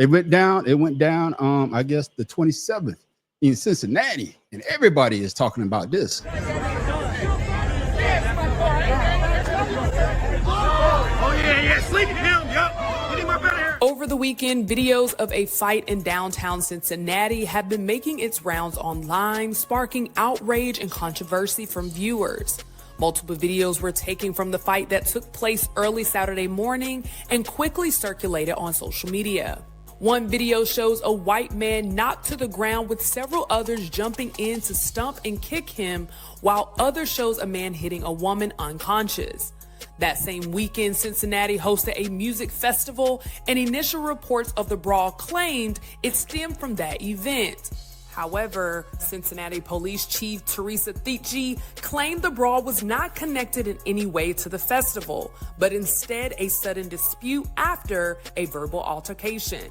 It went down. It went down. I guess the 27th in Cincinnati, and everybody is talking about this. Oh yeah, sleeping him. Yup. Get him up out of here. Over the weekend, videos of a fight in downtown Cincinnati have been making its rounds online, sparking outrage and controversy from viewers. Multiple videos were taken from the fight that took place early Saturday morning and quickly circulated on social media. One video shows a white man knocked to the ground with several others jumping in to stump and kick him, while others shows a man hitting a woman unconscious. That same weekend, Cincinnati hosted a music festival, and initial reports of the brawl claimed it stemmed from that event. However, Cincinnati Police Chief Teresa Thietje claimed the brawl was not connected in any way to the festival, but instead a sudden dispute after a verbal altercation.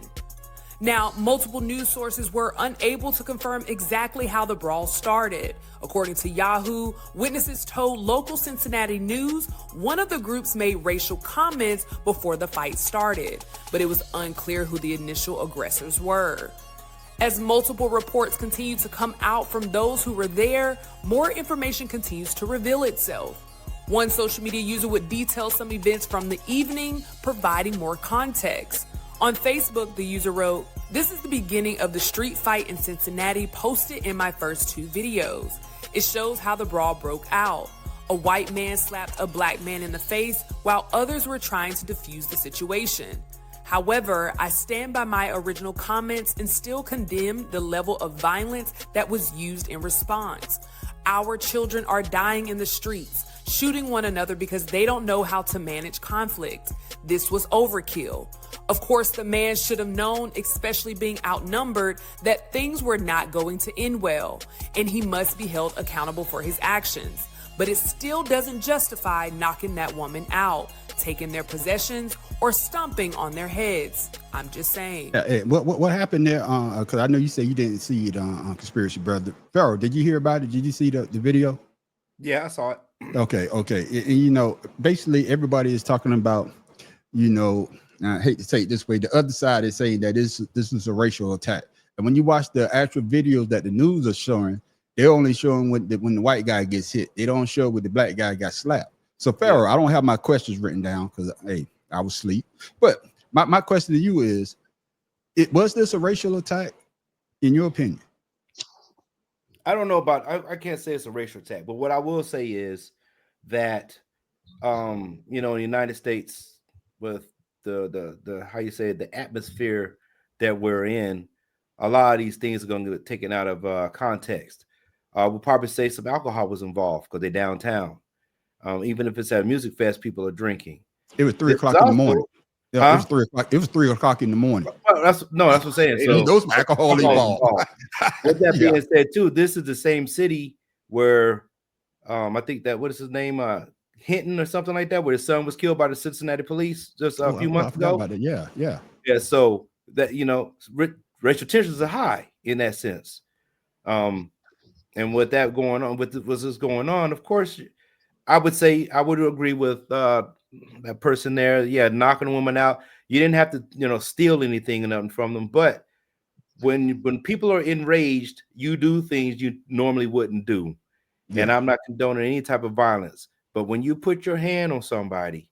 Now, multiple news sources were unable to confirm exactly how the brawl started. According to Yahoo, witnesses told local Cincinnati news one of the groups made racial comments before the fight started, but it was unclear who the initial aggressors were. As multiple reports continue to come out from those who were there, more information continues to reveal itself. One social media user would detail some events from the evening, providing more context. On Facebook, the user wrote, "This is the beginning of the street fight in Cincinnati posted in my first 2 videos. It shows how the brawl broke out. A white man slapped a black man in the face while others were trying to defuse the situation. However, I stand by my original comments and still condemn the level of violence that was used in response. Our children are dying in the streets, shooting one another because they don't know how to manage conflict. This was overkill. Of course, the man should have known, especially being outnumbered, that things were not going to end well, and he must be held accountable for his actions. But it still doesn't justify knocking that woman out, taking their possessions, or stomping on their heads. I'm just saying." What happened there? Because I know you say you didn't see it on Conspiracy Brother. Pharaoh, did you hear about it? Did you see the video? Yeah, I saw it. Okay. And, basically everybody is talking about, I hate to say it this way, the other side is saying that this is a racial attack. And when you watch the actual videos that the news are showing, they're only showing when the white guy gets hit. They don't show when the black guy got slapped. So Pharaoh, I don't have my questions written down because I was asleep. But my question to you is, was this a racial attack in your opinion? I don't know about, I can't say it's a racial attack, but what I will say is that, in the United States, with the how you say it, the atmosphere that we're in, a lot of these things are going to get taken out of context. We'll probably say some alcohol was involved because they're downtown. Even if it's at a music fest, people are drinking. It was 3 o'clock in the morning. Yeah, it was 3 o'clock. It was 3 o'clock in the morning. Well, that's what I'm saying. So those alcohol involved. With that being said, too, this is the same city where I think that, what is his name? Hinton or something like that, where his son was killed by the Cincinnati police just a few months ago. About it. Yeah. So that, racial tensions are high in that sense. And with that going on, with this going on, of course, I would say I would agree with that person there. Yeah, knocking a woman out. You didn't have to, steal anything or nothing from them. But when people are enraged, you do things you normally wouldn't do. Yeah. And I'm not condoning any type of violence. But when you put your hand on somebody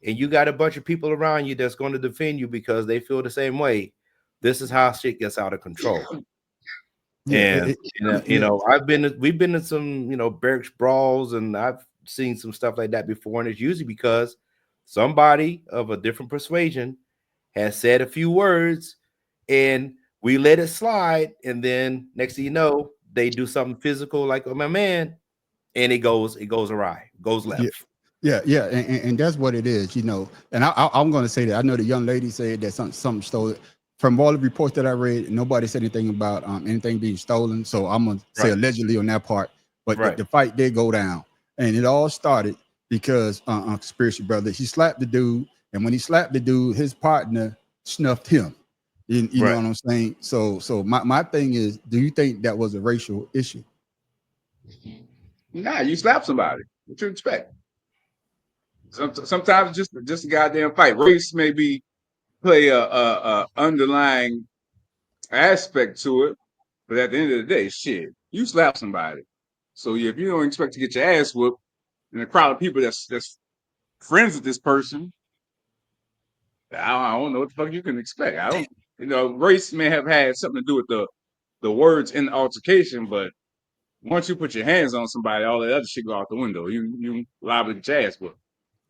and you got a bunch of people around you that's going to defend you because they feel the same way, this is how shit gets out of control. Yeah, and we've been in some barracks brawls, and I've seen some stuff like that before, and it's usually because somebody of a different persuasion has said a few words and we let it slide, and then next thing you know, they do something physical like my man, and it goes awry, goes left. Yeah, and that's what it is, And I'm going to say that I know the young lady said that something stole. From all the reports that I read, nobody said anything about anything being stolen. So I'm going to say allegedly on that part. But the fight did go down. And it all started because Conspiracy Brother, he slapped the dude. And when he slapped the dude, his partner snuffed him. You know what I'm saying? So my thing is, do you think that was a racial issue? Nah, you slap somebody. What you expect? Sometimes just a goddamn fight. Race may be play a underlying aspect to it. But at the end of the day, shit, you slap somebody. So if you don't expect to get your ass whooped in a crowd of people that's friends with this person, I don't know what the fuck you can expect. I don't, race may have had something to do with the words in the altercation, but once you put your hands on somebody, all that other shit go out the window. You liable to get your ass whooped.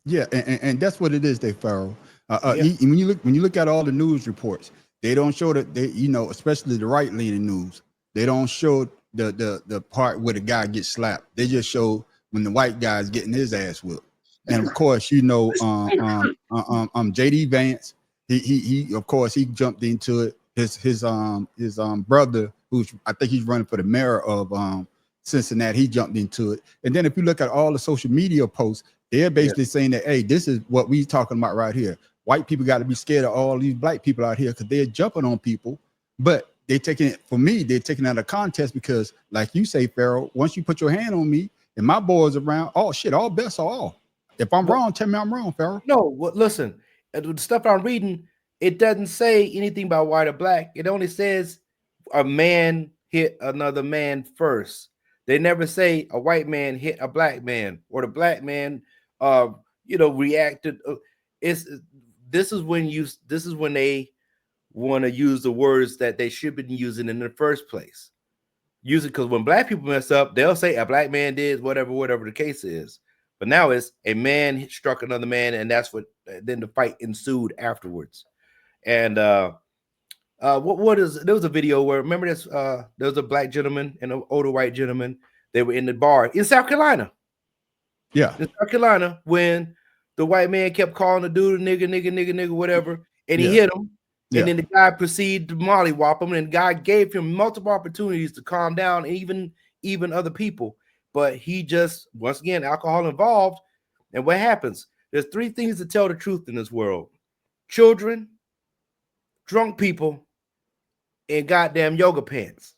Yeah, and that's what it is, they Pharaoh. Yeah. When you look at all the news reports, they don't show that they, especially the right leaning news, they don't show the part where the guy gets slapped. They just show when the white guy's getting his ass whipped. And of course, JD Vance, he of course he jumped into it. His brother, who's I think he's running for the mayor of Cincinnati, he jumped into it. And then if you look at all the social media posts, they're basically saying that, hey, this is what we talking about right here. White people got to be scared of all these black people out here because they're jumping on people. But they're taking it, for me, they're taking out of context because, like you say, Pharaoh, once you put your hand on me and my boys around, oh shit, all bets are off. If I'm wrong, tell me I'm wrong, Pharaoh. No, listen, the stuff I'm reading, it doesn't say anything about white or black. It only says a man hit another man first. They never say a white man hit a black man or the black man reacted. This is when they want to use the words that they should be using in the first place. Use it because when black people mess up, they'll say a black man did whatever the case is. But now it's a man struck another man, and that's what then the fight ensued afterwards. And there was a video where, remember this, there was a black gentleman and an older white gentleman. They were in the bar in South Carolina. Yeah. In South Carolina, when the white man kept calling the dude a nigga, whatever, and he hit him. Yeah. And then the guy proceeded to mollywop him, and the guy gave him multiple opportunities to calm down, and even other people. But he just, once again, alcohol involved. And what happens? There's three things that tell the truth in this world: children, drunk people, and goddamn yoga pants.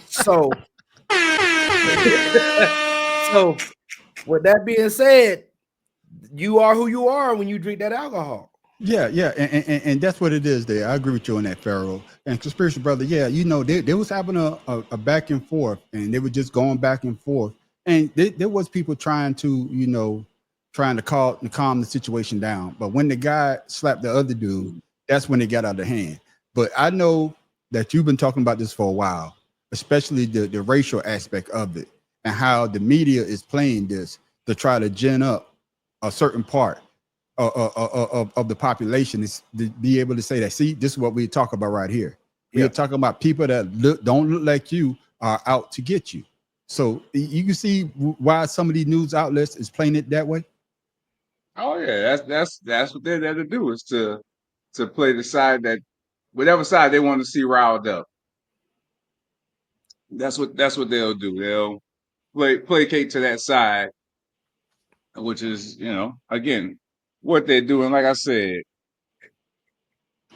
So with that being said, you are who you are when you drink that alcohol. Yeah, and that's what it is there. I agree with you on that, Pharaoh. And Conspiracy Brother, yeah, they was having a back and forth, and they were just going back and forth. And there was people trying to calm the situation down. But when the guy slapped the other dude, that's when it got out of hand. But I know that you've been talking about this for a while, especially the racial aspect of it and how the media is playing this to try to gin up a certain part of the population, is to be able to say that, see, this is what we talk about right here. We're talking about people that don't look like you are out to get you. So you can see why some of these news outlets is playing it that way. Oh yeah, that's what they're there to do, is to play the side that, whatever side they want to see riled up. That's what they'll do. They'll placate to that side, which is, again, what they're doing. Like I said,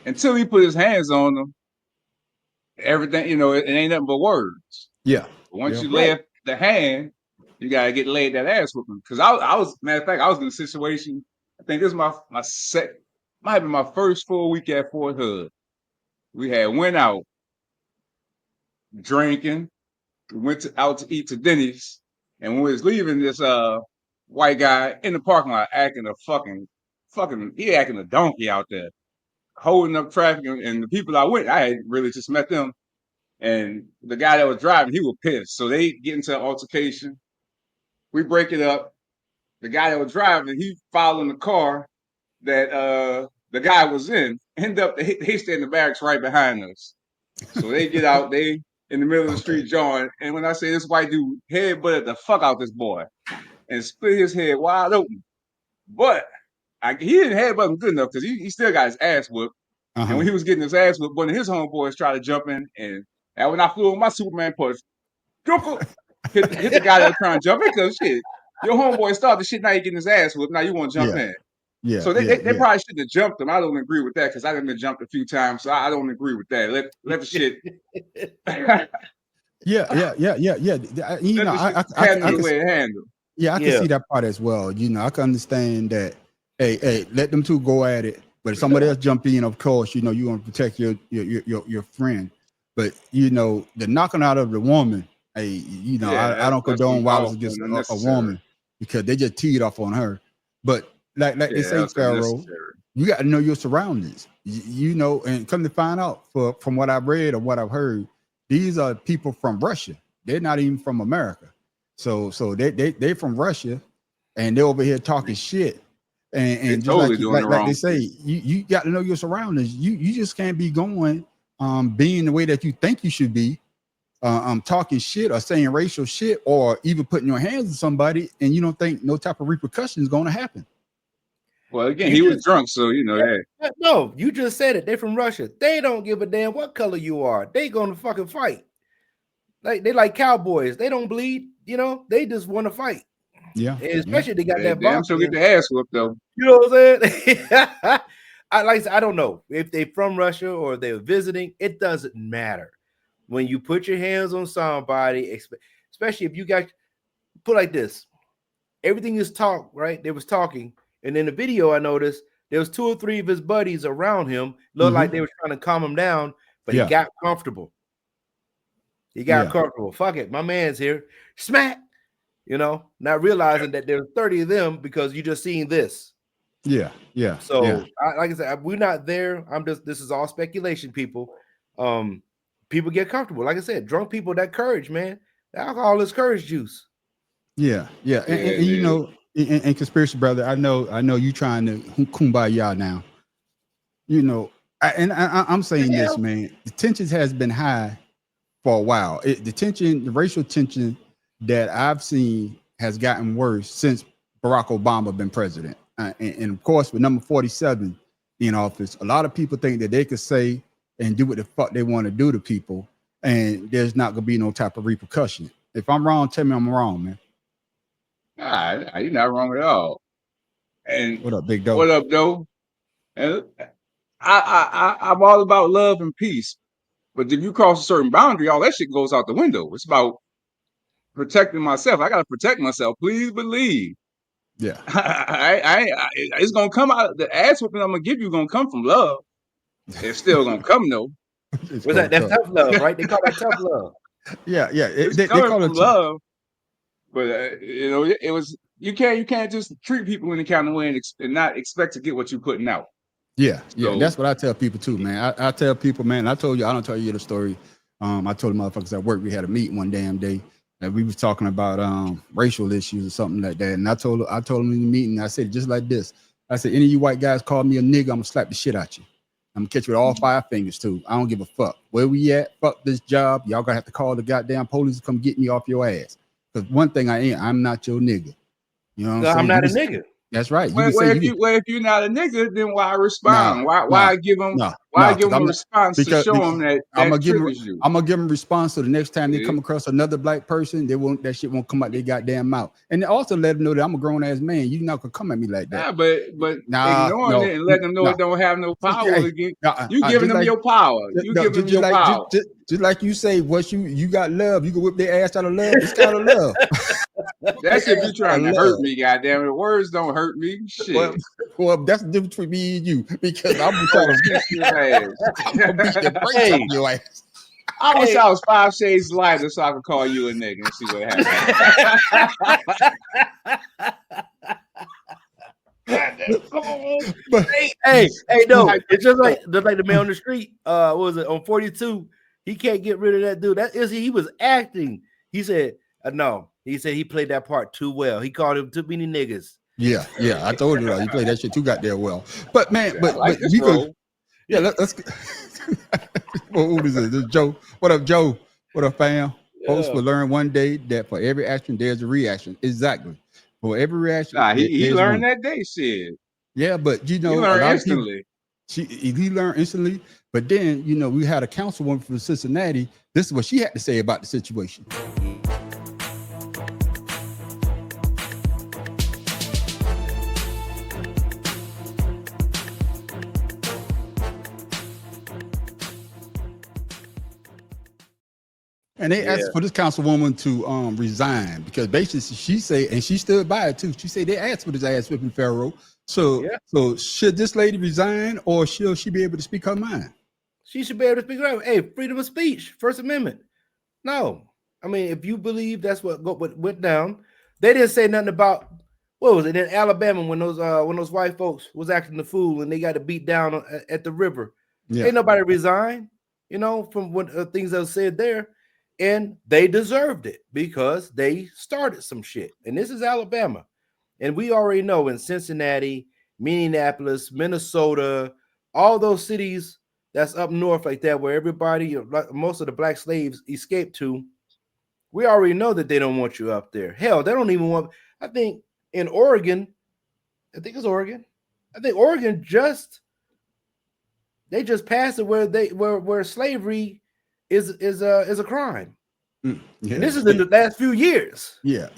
until he put his hands on them, everything, it ain't nothing but words. Yeah. But once you lay the hand, you gotta get laid that ass with him. Because I was, matter of fact, I was in a situation. I think this is might have been my first full week at Fort Hood. We had went out drinking. We went out to eat to Denny's, and when we was leaving, this white guy in the parking lot acting he acting a donkey out there, holding up traffic. And the people I had really just met them. And the guy that was driving, he was pissed. So they get into an altercation. We break it up. The guy that was driving, he following the car that the guy was in. End up, they stay in the barracks right behind us. So they get out, they in the middle of the street jawing. And when I say this white dude headbutted the fuck out this boy and split his head wide open. But he didn't headbutt him good enough because he still got his ass whooped. And when he was getting his ass whooped, one of his homeboys tried to jump in. And when I flew on my Superman punch, hit the guy that was trying to jump in, because shit, your homeboy started the shit, now you getting his ass whooped, now you want to jump in. Yeah. So they probably shouldn't have jumped him. I don't agree with that, because I done been jumped a few times, so I don't agree with that. Let the shit. Yeah. I can see that part as well. I can understand that hey, let them two go at it. But if somebody else jump in, of course, you know, you want to protect your friend. But you know, the knocking out of the woman, hey, you know, I don't condone violence against a woman because they just teed off on her. But like they say, Pharaoh, you got to know your surroundings. You know, and come to find out from what I've read or what I've heard, these are people from Russia. They're not even from America. So they from Russia, and they're over here talking shit. And just totally like they say, you got to know your surroundings. You just can't be going being the way that you think you should be, talking shit or saying racial shit or even putting your hands on somebody, and you don't think no type of repercussion is going to happen. Well, again, he was drunk, so you know that. No, you just said it. They're from Russia. They don't give a damn what color you are. They gonna fucking fight. Like they like cowboys. They don't bleed. You know, they just want to fight. Yeah, and especially they got that damn sure get the ass whooped though. You know what I'm saying? I don't know if they're from Russia or they're visiting. It doesn't matter. When you put your hands on somebody, especially if you got put like this, everything is talk, right? They was talking, and in the video I noticed there was 2 or 3 of his buddies around him, looked like they were trying to calm him down, but he got comfortable. He got comfortable. Fuck it, my man's here. Smack. You know, not realizing that there's 30 of them because you just seen this. Yeah. So, like I said, we're not there. This is all speculation, people. People get comfortable. Like I said, drunk people, that courage, man. The alcohol is courage juice. Yeah. And you know, and conspiracy brother, I know you trying to kumbaya now. You know, I'm saying this, man. The tensions has been high for a while. The racial tension that I've seen has gotten worse since Barack Obama been president. And of course, with number 47 in office, a lot of people think that they could say and do what the fuck they want to do to people, and there's not going to be no type of repercussion. If I'm wrong, tell me I'm wrong, man. Nah, you're not wrong at all. And what up, Big Doe? What up, Doe? And I'm all about love and peace. But if you cross a certain boundary, all that shit goes out the window. It's about protecting myself. I gotta protect myself. Please believe. Yeah. It's gonna come out. The ass whooping I'm gonna give you gonna come from love. It's still gonna come though. What's that? That's tough love, right? They call that tough love. Yeah. They call it love. But you know, it was you can't just treat people in the kind of way and not expect to get what you're putting out. Yeah. That's what I tell people too, man. I tell people, man. I don't tell you the story. I told the motherfuckers at work we had a meeting one damn day that we was talking about racial issues or something like that. And I told them in the meeting, I said just like this. I said, any of you white guys call me a nigga, I'm gonna slap the shit out you. I'm gonna catch you with all 5 fingers too. I don't give a fuck where we at. Fuck this job. Y'all gonna have to call the goddamn police to come get me off your ass. Because one thing I'm not your nigga. You know what I'm saying? I'm not a nigga. That's right. If you're not a nigga, then why respond? Why give them a response to show them that I'm gonna give them a response so the next time they come across another black person, that shit won't come out their goddamn mouth. And also let them know that I'm a grown ass man. You're not gonna come at me like that. Yeah, but ignoring it and letting them know it don't have no power again. You giving them your power. You giving them your power. Just like you say, you got love, you can whip their ass out of love. It's kind of love. That's if you're trying to hurt me, goddamn it. Words don't hurt me. Shit. Well, that's the difference between me and you because I'm trying to beat your ass. I'm gonna beat the brakes off your ass. I wish I was 5 shades lighter so I could call you a nigga and see what happens. Hey, no, it's just like the man on the street. What was it on 42? He can't get rid of that dude. He was acting. He said no. He said he played that part too well. He called him too many niggas. Yeah. I told you he played that shit too goddamn well. But man, but we go. Yeah, let's. Who is it? This is Joe. What up, Joe? What up, fam? Folks will learn one day that for every action there's a reaction. Exactly. For every reaction, he learned that day, shit. Yeah, but you know, he learned instantly. He learned instantly. But then, you know, we had a councilwoman from Cincinnati. This is what she had to say about the situation. And they asked for this councilwoman to resign because basically she said, and she stood by it too. She said they asked for this ass whipping Pharaoh. So should this lady resign or should she be able to speak her mind? She should be able to speak her mind. Hey, freedom of speech, First Amendment. No, I mean, if you believe that's what went down, they didn't say nothing about what was it in Alabama when those white folks was acting the fool and they got to beat down at the river. Yeah. Ain't nobody resigned, from what things that were said there, and they deserved it because they started some shit. And this is Alabama, and we already know in Cincinnati, Minneapolis, Minnesota, all those cities that's up north like that, where everybody, most of the black slaves escaped to. We already know that they don't want you up there. Hell, they don't even want. I think in Oregon, I think Oregon just passed it where slavery is a crime. Yeah. And this is in the last few years. Yeah.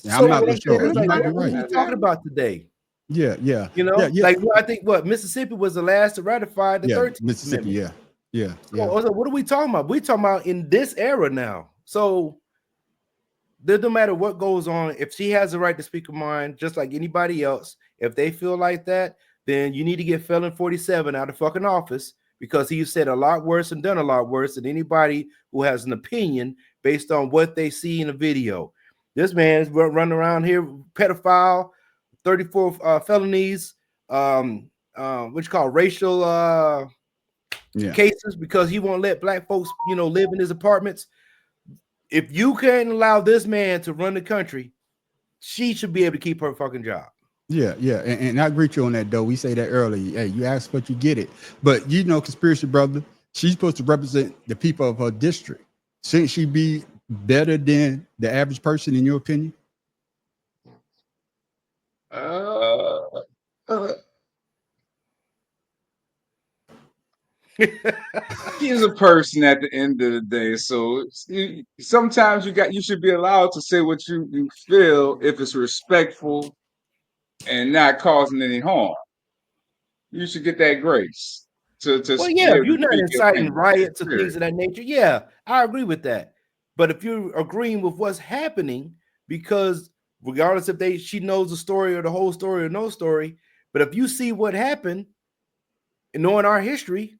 I'm not sure. Like, what are you talking about today? Yeah. Like I think Mississippi was the last to ratify the 13th Mississippi. Amendment. Yeah. So what are we talking about? We're talking about in this era now. So no matter what goes on, if she has the right to speak her mind, just like anybody else, if they feel like that, then you need to get Felon 47 out of fucking office because he said a lot worse and done a lot worse than anybody who has an opinion based on what they see in a video. This man is running around here, pedophile, 34 felonies, which called racial cases because he won't let black folks, live in his apartments. If you can't allow this man to run the country, she should be able to keep her fucking job. Yeah. And I agree with you on that, though. We say that earlier. Hey, you ask what you get it. But conspiracy brother, she's supposed to represent the people of her district. Shouldn't she be better than the average person, in your opinion? She's a person at the end of the day, so sometimes you should be allowed to say what you feel if it's respectful and not causing any harm. You should get that grace to you're not inciting riots or things of that nature. Yeah, I agree with that. But if you're agreeing with what's happening, because regardless if she knows the story or the whole story or no story, but if you see what happened and knowing our history,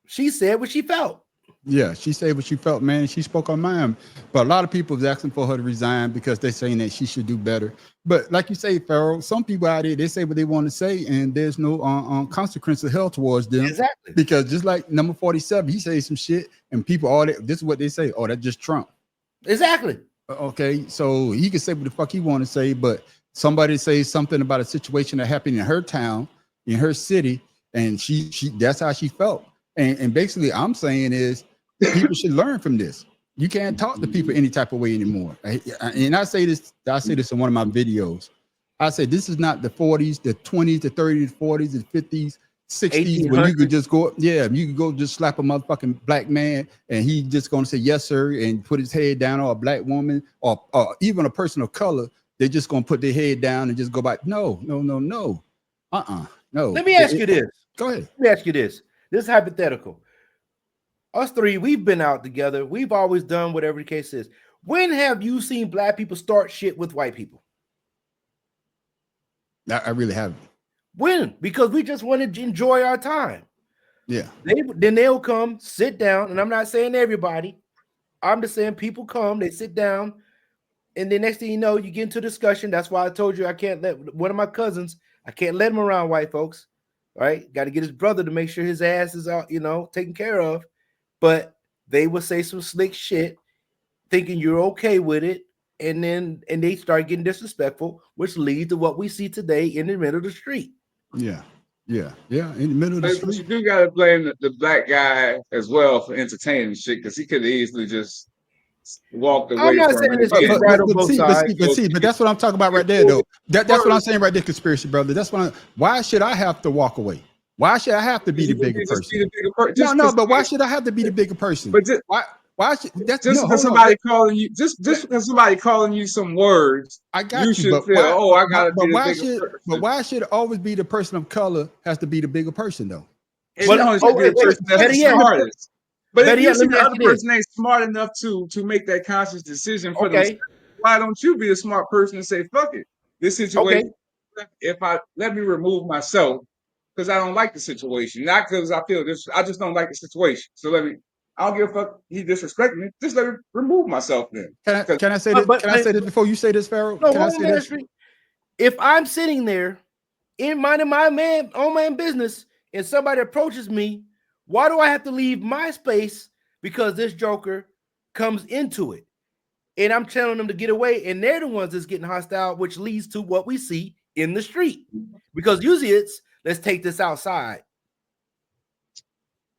she said what she felt. Yeah, she said what she felt, man. She spoke her mind. But a lot of people was asking for her to resign because they're saying that she should do better. But like you say, Pharaoh, some people out there, they say what they want to say, and there's no consequence of hell towards them. Exactly. Because just like number 47, he says some shit, and people this is what they say. Oh, that's just Trump. Exactly. Okay, so he can say what the fuck he want to say, but somebody says something about a situation that happened in her town, in her city, and she that's how she felt. And basically, I'm saying is people should learn from this. You can't talk to people any type of way anymore. And I say this in one of my videos. I say this is not the 40s, the 20s, the 30s, 40s, the 50s, 60s, when you could just go, you could go just slap a motherfucking black man and he just gonna say yes, sir, and put his head down, or a black woman, or even a person of color, they're just gonna put their head down and just go back. No. No. Let me ask you this. Go ahead. Let me ask you this. This is hypothetical. Us three, we've been out together. We've always done whatever the case is. When have you seen black people start shit with white people? I really haven't. When? Because we just want to enjoy our time. Yeah. Then they'll come, sit down, and I'm not saying everybody. I'm just saying people come, they sit down, and the next thing you know, you get into discussion. That's why I told you I can't let one of my cousins, I can't let him around white folks. Right? Got to get his brother to make sure his ass is out, taken care of. But they will say some slick shit, thinking you're okay with it, and they start getting disrespectful, which leads to what we see today in the middle of the street. Yeah, in the middle of the street. You do gotta blame the black guy as well for entertaining shit, because he could have easily just walked away. I'm not saying this is right on both sides. But that's what I'm talking about right there, though. That's what I'm saying right there, conspiracy brother. That's why should I have to walk away? Why should I have to be the bigger person? But why should I have to be the bigger person? But why should because somebody calling you because somebody calling you some words, I got you should feel, I gotta be the bigger person. But why should it always be the person of color has to be the bigger person though? It should be the person that's the smartest. But if Better you yet, see let me the ask other you this. person ain't smart enough to make that conscious decision for themselves, Okay, why don't you be a smart person and say, fuck it. This okay, situation, if I let me remove myself because I don't like the situation. Not because I feel this, I just don't like the situation. So I don't give a fuck. He disrespecting me. Just let me remove myself then. Because Can I say this? but Can I say this before you say this, Pharaoh? no, Can I hold on, say this? ministry. If I'm sitting there in minding my own business, and somebody approaches me, why do I have to leave my space because this joker comes into it? And I'm telling them to get away, and they're the ones that's getting hostile, which leads to what we see in the street. Because usually it's let's take this outside.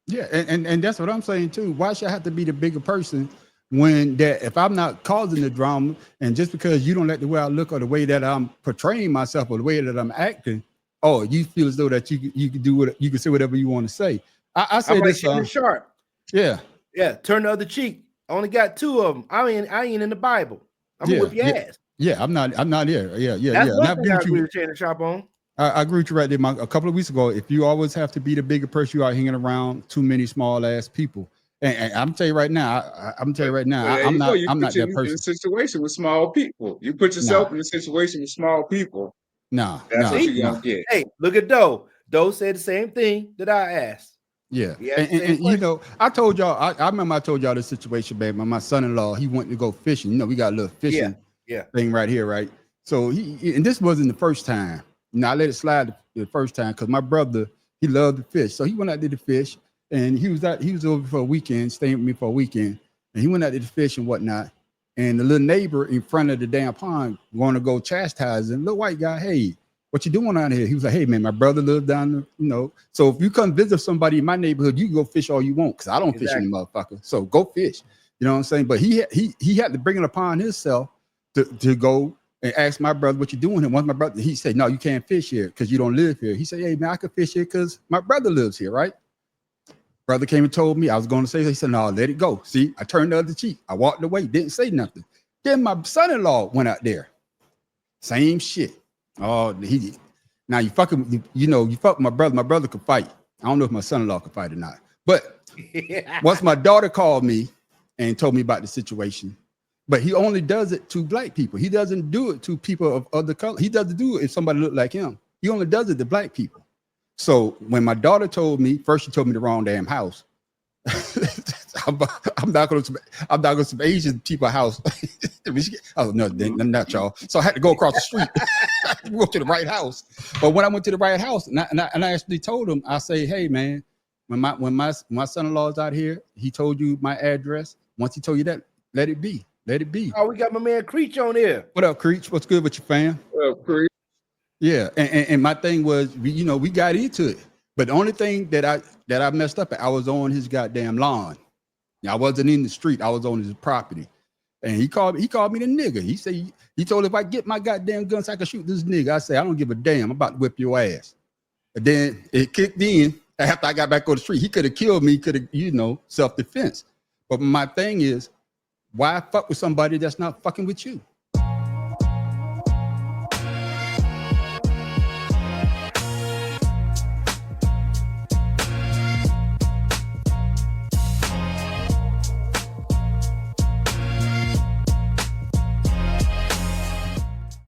Yeah, and that's what I'm saying too. Why should I have to be the bigger person when that if I'm not causing the drama, and just because you don't like the way I look or the way that I'm portraying myself or the way that I'm acting, oh, you feel as though that you can do what you can say whatever you want to say. I say I'm like this, Shannon Sharp. yeah, Turn the other cheek. I only got 2 of them. I ain't in the Bible. I'm gonna yeah, whip your yeah, ass. yeah. I'm not here. Yeah. That's And I one thing agree I with agree you. with Shannon Sharp on. I agree with you right there. A couple of weeks ago, if you always have to be the bigger person, you are hanging around too many small ass people. And I'm tell you right now, I'm tell you right now, there I'm you go. not You I'm put not you that in a person. situation with small people. You put Nah, yourself in a situation with small people. nah, That's what nah, See? you're nah. gonna get. Hey, look at Doe. Doe said the same thing that I asked. Yeah, He asked the same and you question. know, I told y'all, I remember I told y'all this situation, babe. My son-in-law, he went to go fishing. You know, we got a little Yeah, fishing yeah. thing right here, right? So and this wasn't the first time. You know, I let it slide the first time because my brother, he loved to fish. So he went out there to fish, and he was over for a weekend, staying with me for a weekend, and he went out there to fish and whatnot. And the little neighbor in front of the damn pond going to go chastise him, little white guy, hey, what you doing out here? He was like, hey man, my brother lives down there, you know. So if you come visit somebody in my neighborhood, you can go fish all you want because I don't fish any motherfucker. So go fish. You know what I'm saying? But he had to bring it upon himself to go and ask my brother what you doing. And once my brother, he said, no, you can't fish here because you don't live here. He said, hey man, I can fish here because my brother lives here, right? Brother came and told me I was going to say, he said, no, let it go. See, I turned the other cheek. I walked away, didn't say nothing. Then my son-in-law went out there. Same shit. Oh, now you fucking, you fuck my brother. My brother could fight. I don't know if my son-in-law could fight or not. But once my daughter called me and told me about the situation, but he only does it to black people. He doesn't do it to people of other color. He doesn't do it if somebody look like him. He only does it to black people. So when my daughter told me, first she told me the wrong damn house. I'm not going to some Asian people house. Oh no, not y'all. So I had to go across the street. Go to the right house. But when I went to the right house, and I actually told him, I say, hey man, when my son-in-law is out here, he told you my address. Once he told you that, let it be. Let it be. Oh, we got my man Creech on here. What up, Creech? What's good with your fam? Yeah, and my thing was, we got into it, but the only thing that I messed up, I was on his goddamn lawn. I wasn't in the street. I was on his property, and he called me the nigga. He said he told if I get my goddamn guns, I can shoot this nigga. I say I don't give a damn. I'm about to whip your ass. And then it kicked in after I got back on the street. He could have killed me. Could have self-defense. But my thing is, why fuck with somebody that's not fucking with you?